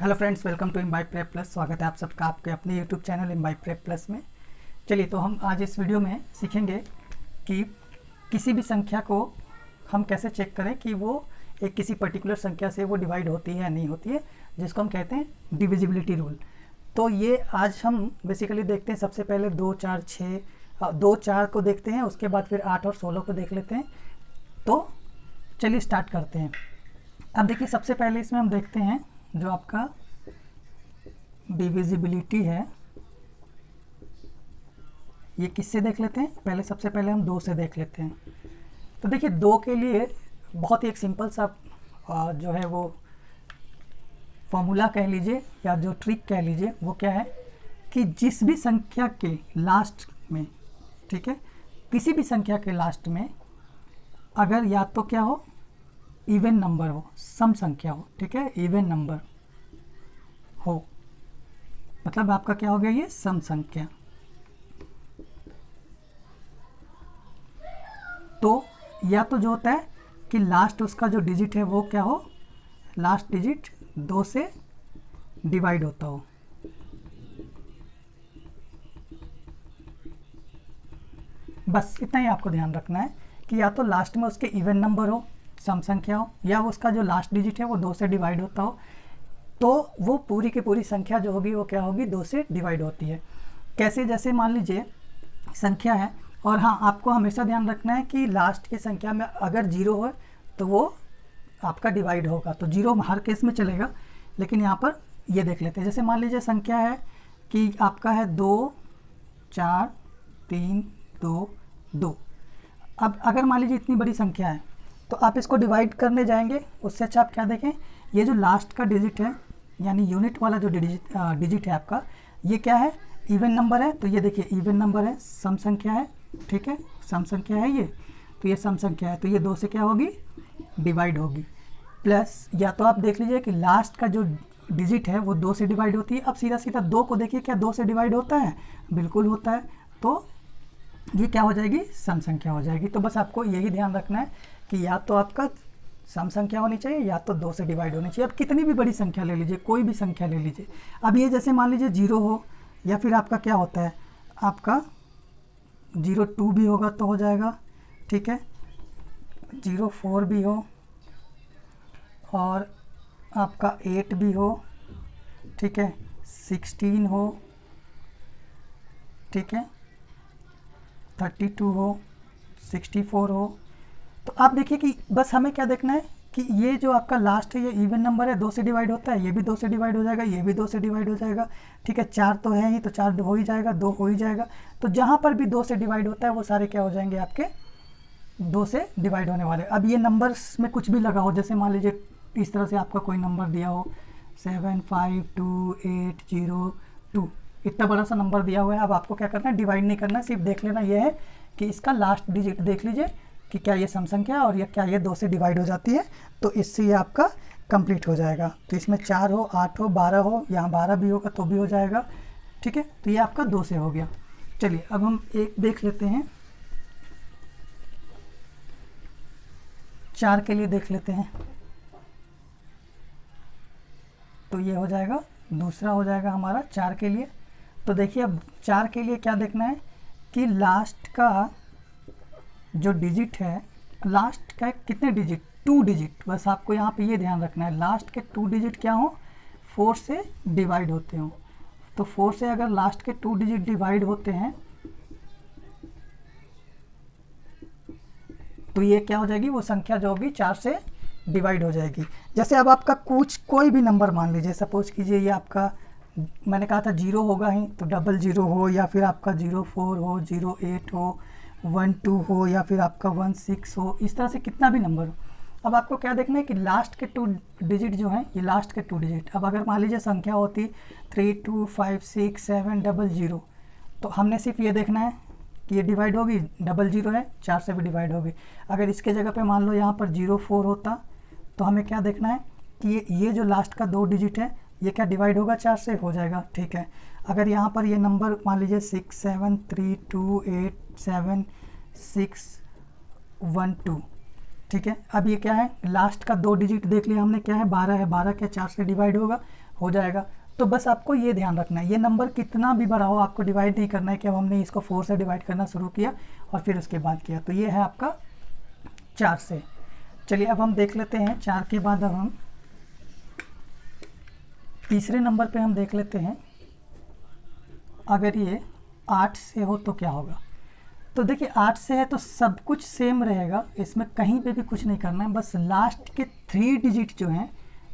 Hello friends, welcome to इम्बाइक prep plus. स्वागत है आप सबका आपके अपने यूट्यूब चैनल इम्बाइक प्रेप प्लस में। चलिए, तो हम आज इस वीडियो में सीखेंगे कि किसी भी संख्या को हम कैसे चेक करें कि वो एक किसी पर्टिकुलर संख्या से वो डिवाइड होती है या नहीं होती है, जिसको हम कहते हैं डिविजिबिलिटी रूल। तो ये आज हम बेसिकली देखते हैं। सबसे पहले 2, 4, 6, 2, 4 को देखते हैं, उसके बाद फिर 8 और 16 को देख लेते हैं। तो चलिए स्टार्ट करते हैं। अब देखिए, सबसे पहले इसमें हम देखते हैं जो आपका डिविजिबिलिटी है, ये किससे देख लेते हैं। पहले सबसे पहले हम 2 से देख लेते हैं। तो देखिए, 2 के लिए बहुत ही एक सिंपल सा जो है वो फॉर्मूला कह लीजिए या जो ट्रिक कह लीजिए, वो क्या है कि जिस भी संख्या के लास्ट में, ठीक है, किसी भी संख्या के लास्ट में अगर या तो क्या हो, इवन नंबर हो, सम संख्या हो, ठीक है, इवन नंबर हो, मतलब आपका क्या हो गया, ये सम संख्या। तो या तो जो होता है कि लास्ट उसका जो डिजिट है वो क्या हो, लास्ट डिजिट 2 से डिवाइड होता हो। बस इतना ही आपको ध्यान रखना है कि या तो लास्ट में उसके इवन नंबर हो, सम संख्या हो, या उसका जो लास्ट डिजिट है वो 2 से डिवाइड होता हो। तो वो पूरी की पूरी संख्या जो होगी वो क्या होगी, 2 से डिवाइड होती है। कैसे, जैसे मान लीजिए संख्या है, और हाँ, आपको हमेशा ध्यान रखना है कि लास्ट की संख्या में अगर 0 हो तो वो आपका डिवाइड होगा। तो 0 हर केस में चलेगा, लेकिन यहाँ पर ये देख लेते हैं। जैसे मान लीजिए संख्या है कि आपका है 2, 4, 3, 2, 2। अब अगर मान लीजिए इतनी बड़ी संख्या है तो आप इसको डिवाइड करने जाएंगे, उससे अच्छा आप क्या देखें, ये जो लास्ट का डिजिट है यानी यूनिट वाला जो डिजिट है आपका, ये क्या है, इवन नंबर है। तो ये देखिए इवन नंबर है, सम संख्या है, ठीक है, सम संख्या है ये। तो ये सम संख्या है, तो ये 2 से क्या होगी, डिवाइड होगी। प्लस या तो आप देख लीजिए कि लास्ट का जो डिजिट है वो 2 से डिवाइड होती है। अब सीधा सीधा 2 को देखिए, क्या 2 से डिवाइड होता है, बिल्कुल होता है। तो ये क्या हो जाएगी, सम संख्या हो जाएगी। तो बस आपको यही ध्यान रखना है कि या तो आपका सम संख्या होनी चाहिए या तो 2 से डिवाइड होनी चाहिए। अब कितनी भी बड़ी संख्या ले लीजिए, कोई भी संख्या ले लीजिए। अब ये जैसे मान लीजिए 0 हो, या फिर आपका क्या होता है, आपका 02 भी होगा तो हो जाएगा, ठीक है, 04 भी हो, और आपका 8 भी हो, ठीक है, 16 हो, ठीक है, 32 हो, 64 हो। तो आप देखिए कि बस हमें क्या देखना है कि ये जो आपका लास्ट है ये इवन नंबर है, 2 से डिवाइड होता है, ये भी 2 से डिवाइड हो जाएगा, ये भी 2 से डिवाइड हो जाएगा, ठीक है, 4 तो है ही, तो 4 हो ही जाएगा, 2 हो ही जाएगा। तो जहाँ पर भी 2 से डिवाइड होता है वो सारे क्या हो जाएंगे, आपके 2 से डिवाइड होने वाले। अब ये नंबर्स में कुछ भी लगा हो, जैसे मान लीजिए इस तरह से आपका कोई नंबर दिया हो 75280 इतना बड़ा सा नंबर दिया हुआ है। अब आपको क्या करना है, डिवाइड नहीं करना, सिर्फ देख लेना ये है कि इसका लास्ट डिजिट देख लीजिए कि क्या ये सम संख्या है और ये क्या ये 2 से डिवाइड हो जाती है। तो इससे ये आपका कंप्लीट हो जाएगा। तो इसमें 4 हो, 8 हो, 12 हो, यहाँ 12 भी होगा तो भी हो जाएगा, ठीक है। तो ये आपका 2 से हो गया। चलिए अब हम एक देख लेते हैं, 4 के लिए देख लेते हैं। तो ये हो जाएगा, दूसरा हो जाएगा हमारा 4 के लिए। तो देखिए अब 4 के लिए क्या देखना है कि लास्ट का जो डिजिट है, लास्ट का कितने डिजिट, 2 डिजिट। बस आपको यहाँ पे ये ध्यान रखना है, लास्ट के 2 डिजिट क्या हो, 4 से डिवाइड होते हो। तो 4 से अगर लास्ट के 2 डिजिट डिवाइड होते हैं तो ये क्या हो जाएगी, वो संख्या जो होगी 4 से डिवाइड हो जाएगी। जैसे अब आपका कुछ कोई भी नंबर मान लीजिए, सपोज कीजिए ये आपका, मैंने कहा था 0 होगा ही, तो 00 हो, या फिर आपका 04 हो, 08 हो, 12 हो, या फिर आपका 16 हो, इस तरह से कितना भी नंबर हो। अब आपको क्या देखना है कि लास्ट के 2 डिजिट जो हैं, ये लास्ट के 2 डिजिट। अब अगर मान लीजिए संख्या होती 32567000, तो हमने सिर्फ ये देखना है कि ये डिवाइड होगी, 00 है, 4 से भी डिवाइड होगी। अगर इसके जगह पे मान लो यहाँ पर 04 होता तो हमें क्या देखना है कि ये जो लास्ट का 2 डिजिट है ये क्या डिवाइड होगा, 4 से हो जाएगा, ठीक है। अगर यहाँ पर ये नंबर मान लीजिए 6732876112, ठीक है। अब ये क्या है, लास्ट का 2 डिजिट देख लिया हमने, क्या है, 12 है, 12 क्या 4 से डिवाइड होगा, हो जाएगा। तो बस आपको ये ध्यान रखना है, ये नंबर कितना भी बड़ा हो आपको डिवाइड नहीं करना है कि अब हमने इसको 4 से डिवाइड करना शुरू किया और फिर उसके बाद किया। तो ये है आपका 4 से। चलिए अब हम देख लेते हैं 4 के बाद अब हम तीसरे नंबर पे हम देख लेते हैं, अगर ये 8 से हो तो क्या होगा। तो देखिए 8 से है तो सब कुछ सेम रहेगा, इसमें कहीं पे भी कुछ नहीं करना है, बस लास्ट के 3 डिजिट जो हैं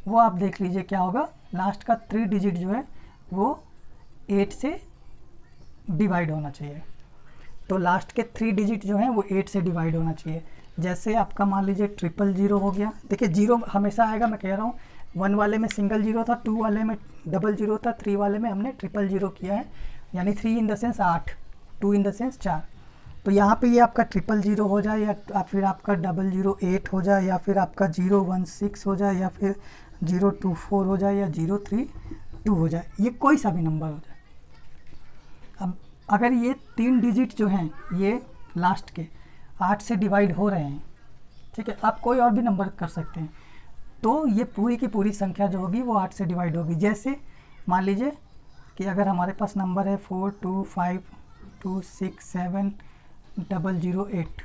वो आप देख लीजिए क्या होगा। लास्ट का 3 डिजिट जो है वो 8 से डिवाइड होना चाहिए। तो लास्ट के 3 डिजिट जो हैं वो 8 से डिवाइड होना चाहिए। जैसे आपका मान लीजिए 000 हो गया, देखिए 0 हमेशा आएगा, मैं कह रहा हूँ 1 वाले में सिंगल 0 था, 2 वाले में 00 था, 3 वाले में हमने 000 किया है, यानी 3 in the sense 8, 2 in the sense 4। तो यहाँ पे ये आपका 000 हो जाए या फिर आपका 008 हो जाए या फिर आपका 016 हो जाए या फिर 024 हो जाए या 032 हो जाए, ये कोई सा भी नंबर हो जाए। अब अगर ये 3 डिजिट जो हैं ये लास्ट के 8 से डिवाइड हो रहे हैं, ठीक है, आप कोई और भी नंबर कर सकते हैं, तो ये पूरी की पूरी संख्या जो होगी वो 8 से डिवाइड होगी। जैसे मान लीजिए कि अगर हमारे पास नंबर है 4252670008,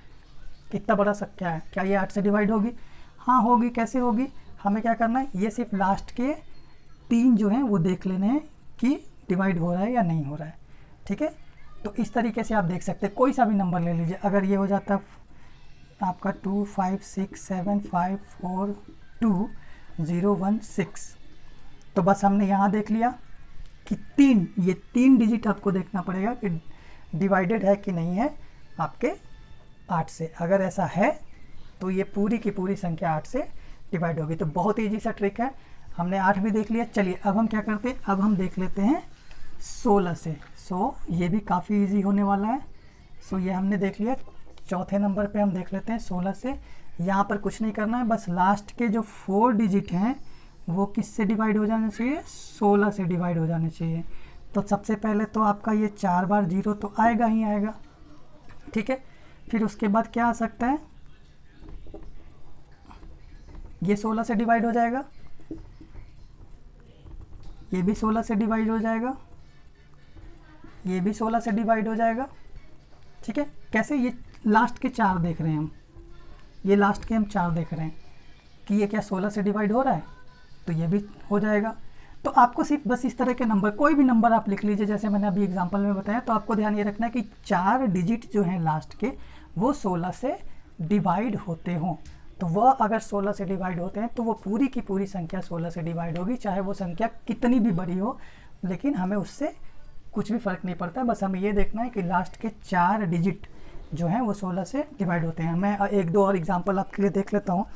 कितना बड़ा संख्या है, क्या ये 8 से डिवाइड होगी? हाँ होगी। कैसे होगी? हमें क्या करना है, ये सिर्फ लास्ट के 3 जो हैं वो देख लेने हैं कि डिवाइड हो रहा है या नहीं हो रहा है, ठीक है। तो इस तरीके से आप देख सकते हैं, कोई सा भी नंबर ले लीजिए। अगर ये हो जाता आपका 2567542016, तो बस हमने यहाँ देख लिया कि 3 डिजिट आपको देखना पड़ेगा कि डिवाइडेड है कि नहीं है आपके 8 से। अगर ऐसा है तो ये पूरी की पूरी संख्या 8 से डिवाइड होगी। तो बहुत ईजी सा ट्रिक है, हमने 8 भी देख लिया। चलिए अब हम क्या करते हैं, अब हम देख लेते हैं 16 से। ये भी काफ़ी इजी होने वाला है। ये हमने देख लिया। चौथे नंबर पे हम देख लेते हैं 16 से। यहाँ पर कुछ नहीं करना है, बस लास्ट के जो 4 डिजिट हैं वो किससे डिवाइड हो जाने चाहिए, 16 से डिवाइड हो जाने चाहिए। तो सबसे पहले तो आपका ये 4 बार 0 तो आएगा ही आएगा, ठीक है। फिर उसके बाद क्या आ सकता है, ये 16 से डिवाइड हो जाएगा, ये भी 16 से डिवाइड हो जाएगा, ये भी 16 से डिवाइड हो जाएगा, ठीक है। कैसे, ये लास्ट के 4 देख रहे हैं हम, ये लास्ट के हम 4 देख रहे हैं कि ये क्या 16 से डिवाइड हो रहा है, तो ये भी हो जाएगा। तो आपको सिर्फ बस इस तरह के नंबर, कोई भी नंबर आप लिख लीजिए, जैसे मैंने अभी एग्जांपल में बताया। तो आपको ध्यान ये रखना है कि 4 डिजिट जो हैं लास्ट के वो 16 से डिवाइड होते हों। तो वह अगर 16 से डिवाइड होते हैं तो वो पूरी की पूरी संख्या 16 से डिवाइड होगी, चाहे वो संख्या कितनी भी बड़ी हो, लेकिन हमें उससे कुछ भी फ़र्क नहीं पड़ता। बस हमें ये देखना है कि लास्ट के 4 डिजिट जो हैं वो 16 से डिवाइड होते हैं। मैं 1-2 और एग्जांपल आपके लिए देख लेता हूँ।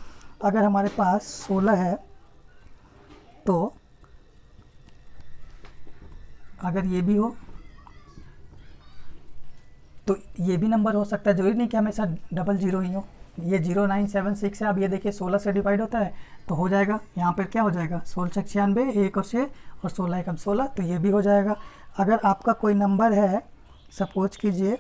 अगर हमारे पास 16 है तो अगर ये भी हो तो ये भी नंबर हो सकता है, जरूरी नहीं कि हमेशा 00 ही हो। ये 0976 है, अब ये देखिए 16 से डिवाइड होता है तो हो जाएगा, यहाँ पर क्या हो जाएगा 16 96, 1 और 6 और 16 1 16, तो ये भी हो जाएगा। अगर आपका कोई नंबर है, सपोज कीजिए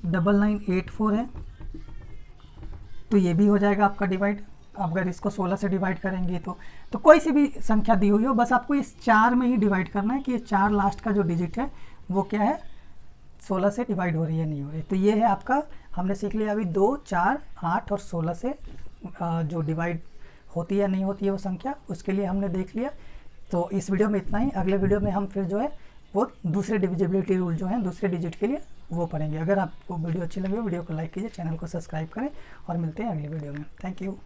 9984 है, तो ये भी हो जाएगा आपका डिवाइड। अगर इसको 16 से डिवाइड करेंगे तो कोई सी भी संख्या दी हुई हो, बस आपको इस 4 में ही डिवाइड करना है कि ये 4 लास्ट का जो डिजिट है वो क्या है, 16 से डिवाइड हो रही है नहीं हो रही। तो ये है आपका, हमने सीख लिया अभी 2, 4, 8 और 16 से जो डिवाइड होती है नहीं होती है वो संख्या, उसके लिए हमने देख लिया। तो इस वीडियो में इतना ही। अगले वीडियो में हम फिर जो है वो दूसरे डिविजिबिलिटी रूल जो हैं दूसरे डिजिट के लिए वो पढ़ेंगे। अगर आपको वीडियो अच्छी लगी हो, वीडियो को लाइक कीजिए, चैनल को सब्सक्राइब करें और मिलते हैं अगले वीडियो में। Thank you.